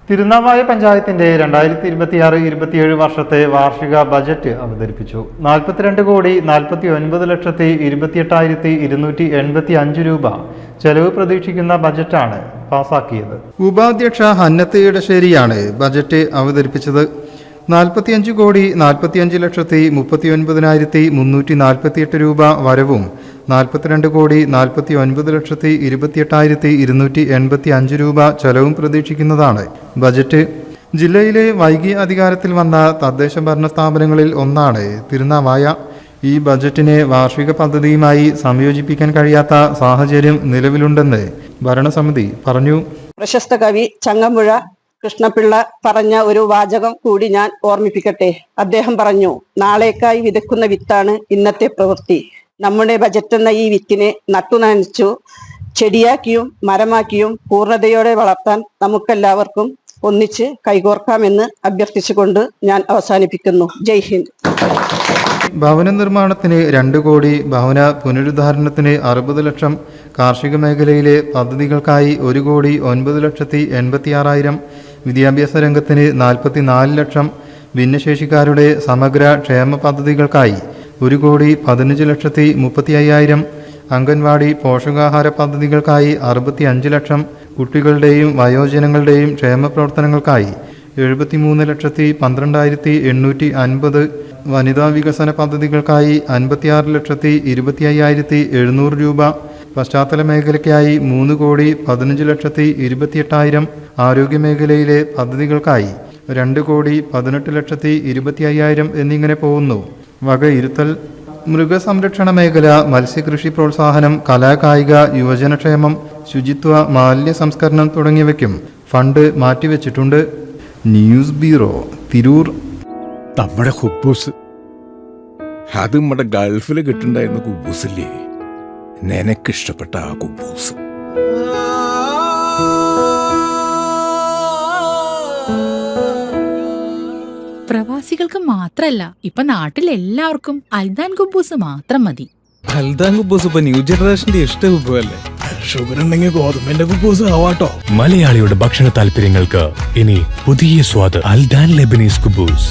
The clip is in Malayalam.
തിരുനാവായ പഞ്ചായത്തിന്റെ 2026-27 വർഷത്തെ വാർഷിക ബജറ്റ് അവതരിപ്പിച്ചു. 42,49,28,285 രൂപ ചെലവ് പ്രതീക്ഷിക്കുന്ന ബജറ്റാണ് പാസാക്കിയത്. ഉപാധ്യക്ഷ ഹന്നത്ത് ഇടശ്ശേരിയാണ് ബജറ്റ് അവതരിപ്പിച്ചത്. 45,45,39,348 രൂപ വരവും 42,49,28,285 രൂപ ചെലവും പ്രതീക്ഷിക്കുന്നതാണ് ബജറ്റ്. ജില്ലയിലെ വൈകി അധികാരത്തിൽ വന്ന തദ്ദേശ ഭരണ സ്ഥാപനങ്ങളിൽ ഒന്നാണ് തിരുനാവായ. ഈ ബജറ്റിനെ വാർഷിക പദ്ധതിയുമായി സംയോജിപ്പിക്കാൻ കഴിയാത്ത സാഹചര്യം നിലവിലുണ്ടെന്ന് ഭരണസമിതി പറഞ്ഞു. പ്രശസ്ത കവി ചങ്ങമ്പുഴ കൃഷ്ണപിള്ള പറഞ്ഞ ഒരു വാചകം കൂടി ഞാൻ ഓർമ്മിപ്പിക്കട്ടെ. അദ്ദേഹം പറഞ്ഞു, നാളേക്കായി വിതയ്ക്കുന്ന വിത്താണ് ഇന്നത്തെ പ്രവൃത്തി. നമ്മുടെ ബജറ്റ് എന്ന ഈ വിത്തിനെ നട്ടുനനച്ചു ചെടിയാക്കിയും മരമാക്കിയും പൂർണ്ണതയോടെ വളർത്താൻ നമുക്കെല്ലാവർക്കും ഒന്നിച്ച് കൈകോർക്കാമെന്ന് അഭ്യർത്ഥിച്ചുകൊണ്ട് ഞാൻ അവസാനിപ്പിക്കുന്നു. ജയ് ഹിന്ദ്. ഭവന നിർമ്മാണത്തിന് 2 കോടി, ഭവന പുനരുദ്ധാരണത്തിന് 60 ലക്ഷം, കാർഷിക മേഖലയിലെ പദ്ധതികൾക്കായി 1,09,86,000, വിദ്യാഭ്യാസ രംഗത്തിന് 44 ലക്ഷം, ഭിന്നശേഷിക്കാരുടെ സമഗ്ര ക്ഷേമ പദ്ധതികൾക്കായി 1,15,35,000, അംഗൻവാടി പോഷകാഹാര പദ്ധതികൾക്കായി 65 ലക്ഷം, കുട്ടികളുടെയും വയോജനങ്ങളുടെയും ക്ഷേമ പ്രവർത്തനങ്ങൾക്കായി 73,12,850, വനിതാ വികസന പദ്ധതികൾക്കായി 56,25,700 രൂപ, പശ്ചാത്തല മേഖലയ്ക്കായി 3,15,28,000, ആരോഗ്യ മേഖലയിലെ പദ്ധതികൾക്കായി 2,18,25,000 എന്നിങ്ങനെ പോകുന്നു. വകയിരുത്തൽ: മൃഗസംരക്ഷണ മേഖല, മത്സ്യകൃഷി പ്രോത്സാഹനം, കലാകായിക, യുവജനക്ഷേമം, ശുചിത്വ, മാലിന്യ സംസ്കരണം തുടങ്ങിയവയ്ക്കും ഫണ്ട് മാറ്റിവെച്ചിട്ടുണ്ട്. News bureau, Tirur. നമ്മുടെ കുബൂസ് അത് നമ്മുടെ ഗൾഫിൽ കിട്ടുണ്ടായിരുന്ന കുബൂസില്ലേ, നിനക്കിഷ്ടപ്പെട്ട ആ കുബൂസ്. പ്രവാസികൾക്ക് മാത്രല്ല, ഇപ്പൊ നാട്ടിൽ എല്ലാവർക്കും അൽദാൻ കുബൂസ് മാത്രം മതി. അൽദാൻ കുബൂസ് ഇപ്പൊ ന്യൂ ജനറേഷന്റെ ഇഷ്ട കുബുവല്ലേ. ഷുഗർ ഉണ്ടെങ്കിൽ ഗോതമ്പിന്റെ കുബൂസ് ആവാട്ടോ. മലയാളിയുടെ ഭക്ഷണ താല്പര്യങ്ങൾക്ക് ഇനി പുതിയ സ്വാദ്. അൽദാൻ ലെബനീസ് കുബൂസ്.